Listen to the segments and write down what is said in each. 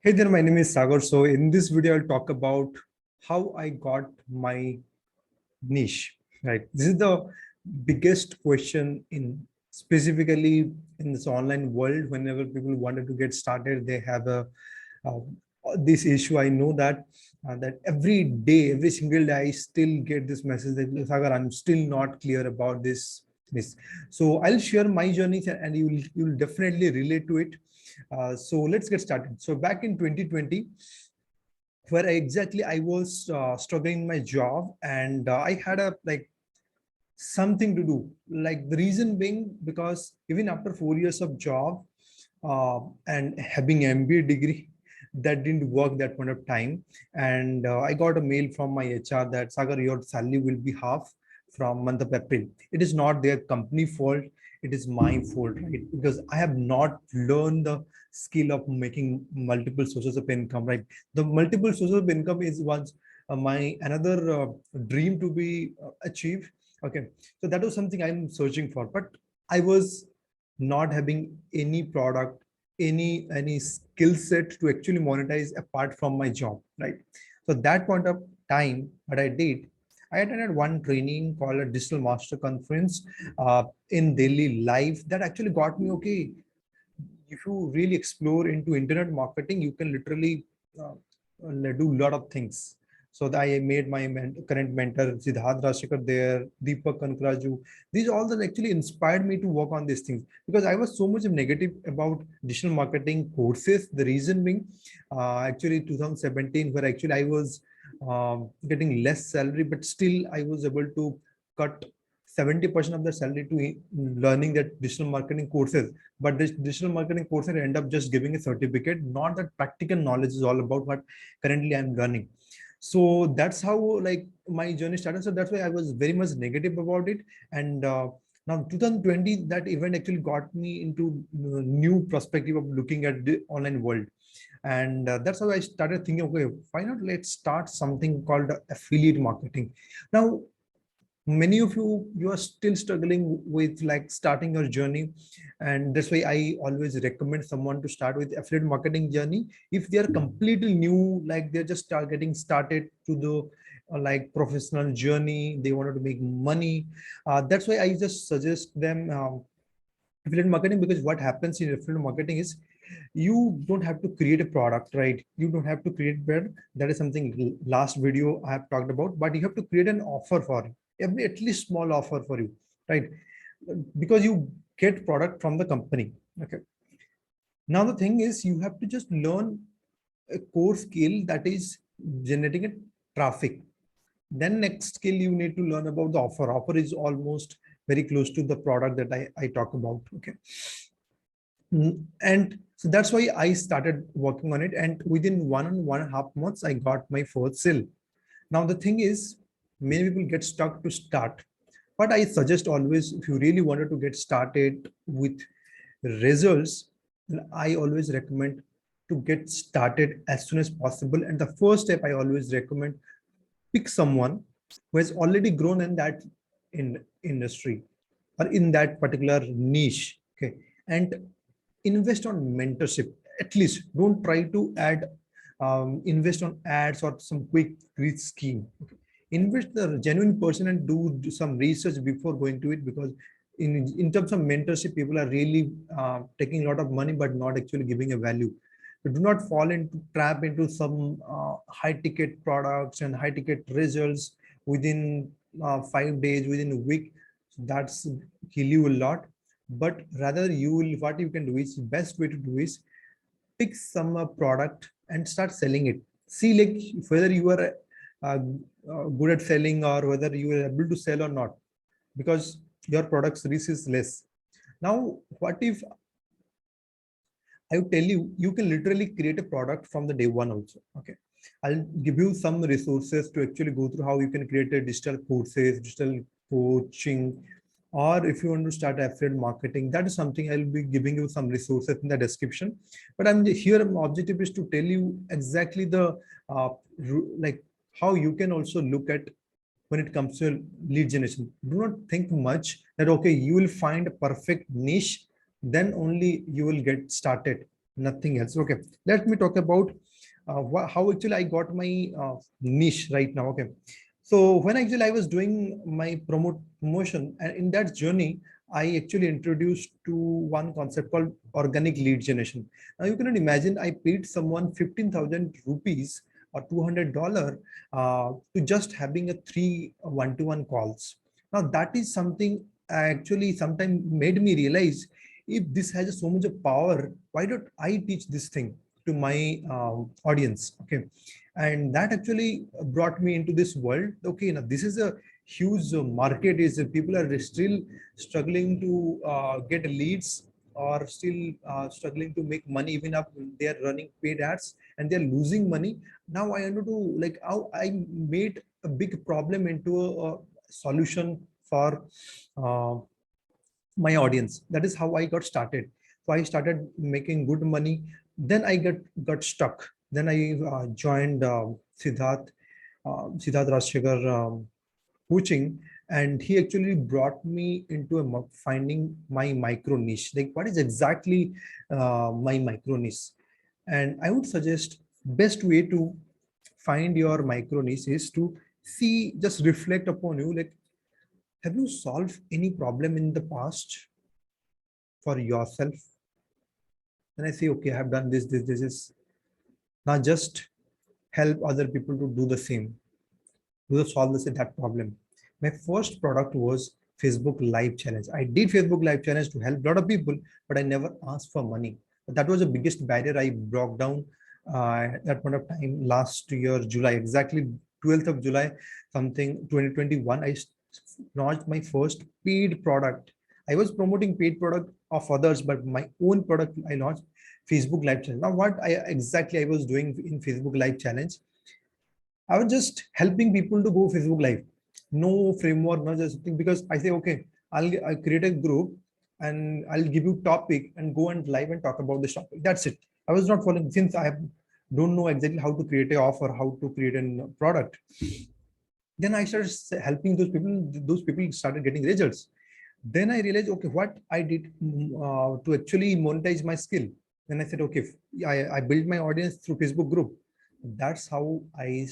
Hey there, my name is Sagar. So in this video, I'll talk about how I got my niche, right? This is the biggest question in specifically in this online world. Whenever people wanted to get started, they have a uh, this issue. I know that every day, every single day, I still get this message that Sagar, I'm still not clear about this. So I'll share my journey, and you'll definitely relate to it. So let's get started. So back in 2020, where I was struggling in my job, and I had a something to do. Like the reason being because even after 4 years of job and having MBA degree, that didn't work that point of time. And I got a mail from my HR that Sagar, your salary will be half from month of April. It is not their company fault. It is my fault, right? Because I have not learned the skill of making multiple sources of income, right? The multiple sources of income is once my another dream to be achieved. Okay, so that was something I'm searching for, but I was not having any product, any skill set to actually monetize apart from my job, right? So that point of time, what I did, I attended one training called a Digital Master Conference in Delhi live that actually got me okay. If you really explore into internet marketing, you can literally do a lot of things. So I made my current mentor Siddharth Rashikar there, Deepak Kankraju. These all that actually inspired me to work on these things because I was so much negative about digital marketing courses. The reason being, actually 2017, where actually I was getting less salary, but still I was able to cut 70% of the salary to learning that digital marketing courses. But this digital marketing courses end up just giving a certificate, not that practical knowledge is all about what currently I'm learning. So that's how like my journey started. So that's why I was very much negative about it. And now 2020, that event actually got me into new perspective of looking at the online world. And that's how I started thinking, okay, why not let's start something called affiliate marketing. Now many of you are still struggling with like starting your journey, and that's why I always recommend someone to start with affiliate marketing journey. If they are completely new, like they're just getting started to the like professional journey, they wanted to make money, that's why I just suggest them affiliate marketing. Because what happens in affiliate marketing is you don't have to create a product, right? You don't have to create brand. That is something last video I have talked about, but you have to create an offer for it, every at least small offer for you, right? Because you get product from the company. Okay, now the thing is you have to just learn a core skill, that is generating a traffic. Then next skill you need to learn about the offer is almost very close to the product that I talk about. Okay. And so that's why I started working on it. And within 1.5 months, I got my first sale. Now, the thing is, many people get stuck to start. But I suggest always, if you really wanted to get started with results, then I always recommend to get started as soon as possible. And the first step I always recommend, pick someone who has already grown in that industry or in that particular niche. Okay, and invest on mentorship. At least don't try to add invest on ads or some quick reach scheme. Okay. Invest the genuine person and do some research before going to it, because in terms of mentorship, people are really taking a lot of money but not actually giving a value. So do not fall into trap into some high ticket products and high ticket results within 5 days, within a week. So that's kill you a lot. But rather you will, what you can do is, best way to do is pick some product and start selling it. See like whether you are good at selling or whether you are able to sell or not, because your product's risk is less. Now what if I would tell you, you can literally create a product from the day one also. Okay. I'll give you some resources to actually go through how you can create a digital courses, digital coaching, or if you want to start affiliate marketing, that is something I'll be giving you some resources in the description. But I'm here, my objective is to tell you exactly the like how you can also look at when it comes to lead generation. Do not think much that, okay, you will find a perfect niche, then only you will get started. nothing else. Okay, let me talk about how actually I got my niche right now. Okay, so when actually I was doing my promotion, and in that journey, I actually introduced to one concept called organic lead generation. Now you cannot imagine I paid someone 15,000 rupees or $200 to just having a three one-to-one calls. Now that is something actually sometimes made me realize, if this has so much of power, why don't I teach this thing to my audience? Okay, and that actually brought me into this world. Okay, now this is a huge market. Is people are still struggling to get leads, or still struggling to make money even if they are running paid ads and they're losing money. Now I want to like how I made a big problem into a solution for uh, my audience. That is how I got started. So I started making good money. Then I got stuck. Then I joined Siddharth Rajshekhar coaching, and he actually brought me into finding my micro niche. Like, what is exactly my micro niche? And I would suggest best way to find your micro niche is to see, just reflect upon you. Like, have you solved any problem in the past for yourself? And I say, okay, I have done this is now just help other people to do the same, to solve that problem. My first product was Facebook Live Challenge. I did Facebook Live Challenge to help a lot of people, but I never asked for money. That was the biggest barrier I broke down at that point of time. Last year, July, exactly 12th of July, something 2021, I launched my first paid product. I was promoting paid product of others, but my own product I launched Facebook Live Challenge. Now, what exactly I was doing in Facebook Live Challenge, I was just helping people to go Facebook Live. No framework, no just thing, because I say, okay, I'll create a group and I'll give you topic and go and live and talk about this topic. That's it. I was not following, since don't know exactly how to create a offer, how to create a product. Then I started helping those people. Those people started getting results. Then I realized, okay, what I did to actually monetize my skill. Then I said, okay, I built my audience through Facebook group. That's how I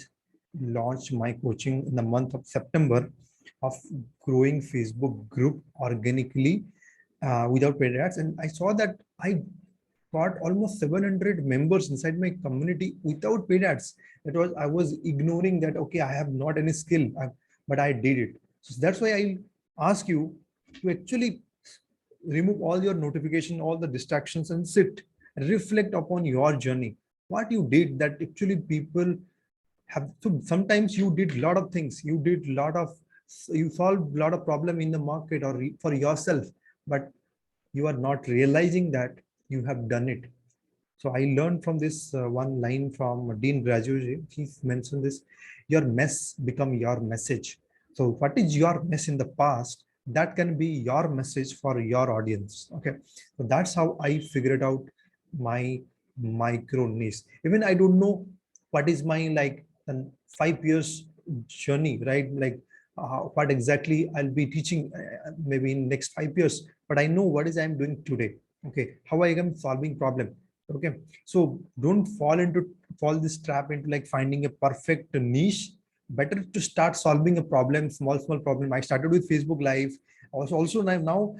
launched my coaching in the month of September, of growing Facebook group organically without paid ads. And I saw that I got almost 700 members inside my community without paid ads. That was, I was ignoring that, okay, I have not any skill, but I did it. So that's why I ask you to actually remove all your notification, all the distractions, and sit and reflect upon your journey. What you did that actually people have. So sometimes you did a lot of things. You did a lot of, you solved a lot of problem in the market or for yourself, but you are not realizing that you have done it. So I learned from this one line from Dean Graduate. He mentioned this: your mess become your message. So what is your mess in the past, that can be your message for your audience. Okay, so that's how I figured out my micro niche. Even I don't know what is my like 5 years journey, right? Like what exactly I'll be teaching maybe in next 5 years, but I know what is I'm doing today. Okay, how I am solving problem. Okay, so don't fall this trap into like finding a perfect niche. Better to start solving a problem, small problem. I started with Facebook Live. Also now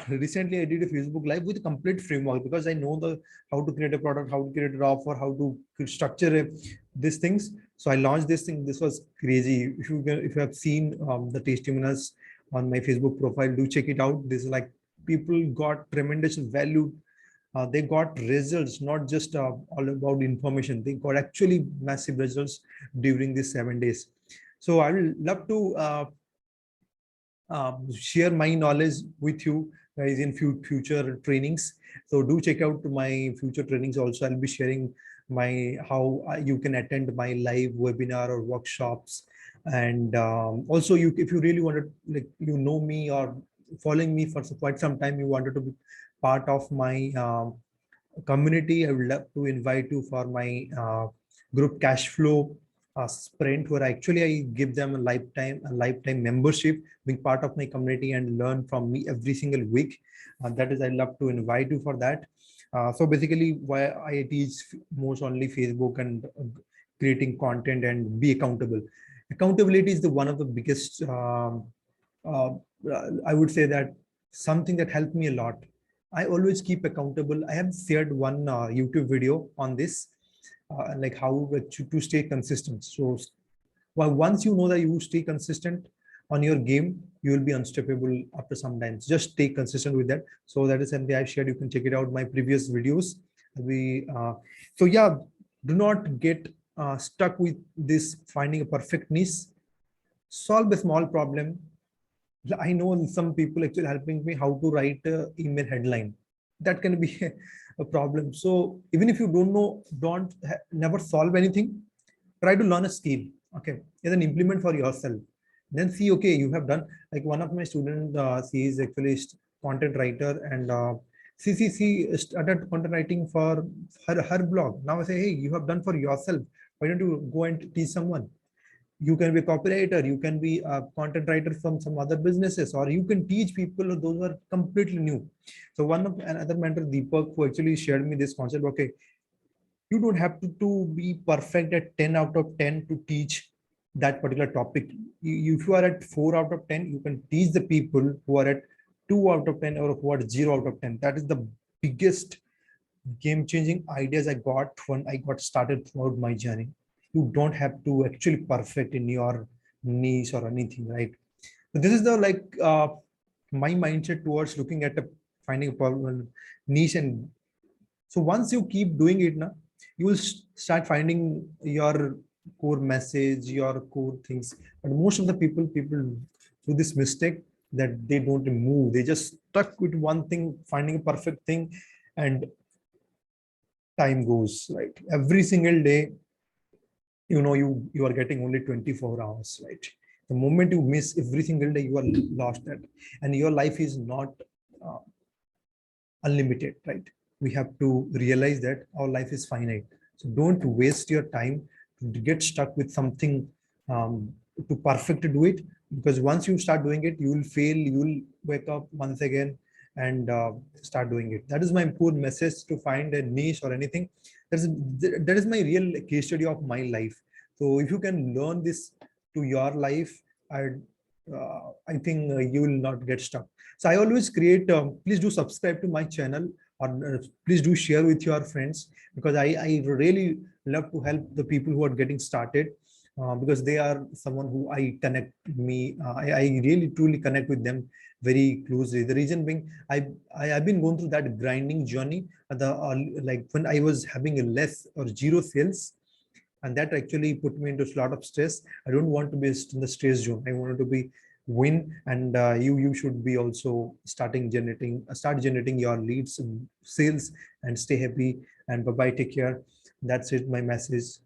recently I did a Facebook Live with a complete framework, because I know the how to create a product, how to create an offer, how to structure these things. So I launched this thing. This was crazy. If you have seen the testimonials on my Facebook profile, do check it out. This is like, people got tremendous value. They got results, not just all about information. They got actually massive results during these 7 days. So I will love to share my knowledge with you guys in future trainings. So do check out my future trainings. Also, I'll be sharing my how you can attend my live webinar or workshops. And also, you, if you really wanted, like, you know me or following me for quite some time, you wanted to be part of my community, I would love to invite you for my group cash flow sprint, where actually I give them a lifetime membership, being part of my community and learn from me every single week. That is, I love to invite you for that. So basically, why I teach most only Facebook and creating content and be accountable. Accountability is the one of the biggest. Uh, I would say that something that helped me a lot. I always keep accountable. I have shared one YouTube video on this, like how to stay consistent. So well, once you know that you stay consistent on your game, you will be unstoppable after some time. Just stay consistent with that. So that is something I shared. You can check it out. My previous videos. We so yeah, do not get stuck with this finding a perfect niche. Solve a small problem. I know some people actually helping me how to write a email headline. That can be a problem. So even if you don't know, never solve anything, try to learn a skill, okay, and then implement for yourself. Then see, okay, you have done, like one of my students, she is actually content writer, and she started content writing for her blog. Now I say, hey, you have done for yourself, why don't you go and teach someone? You can be a copywriter, you can be a content writer from some other businesses, or you can teach people those who are completely new. So one of another mentor, Deepak, who actually shared me this concept, okay, you don't have to be perfect at 10 out of 10 to teach that particular topic. If you are at 4 out of 10, you can teach the people who are at 2 out of 10 or who are 0 out of 10. That is the biggest game changing ideas I got when I got started throughout my journey. You don't have to actually perfect in your niche or anything, right? So this is the my mindset towards looking at finding a problem niche. And so once you keep doing it now, you will start finding your core message, your core things. But most of the people do this mistake that they don't move. They just stuck with one thing, finding a perfect thing, and time goes, right? Every single day, you are getting only 24 hours, right? The moment you miss every single day, you are lost at, and your life is not uh, unlimited, right? We have to realize that our life is finite. So don't waste your time to get stuck with something to perfect do it, because once you start doing it, you will fail, you will wake up once again and start doing it. That is my poor message, to find a niche or anything. That is my real case study of my life. So if you can learn this to your life, I think you will not get stuck. So I always create, please do subscribe to my channel, or please do share with your friends, because I really love to help the people who are getting started, because they are someone who I connect me. I really truly connect with them very closely. The reason being, I've been going through that grinding journey. Like when I was having a less or zero sales, and that actually put me into a lot of stress. I don't want to be in the stress zone. I wanted to be win, and you should be also start generating your leads and sales, and stay happy. And bye bye, take care. That's it, my message.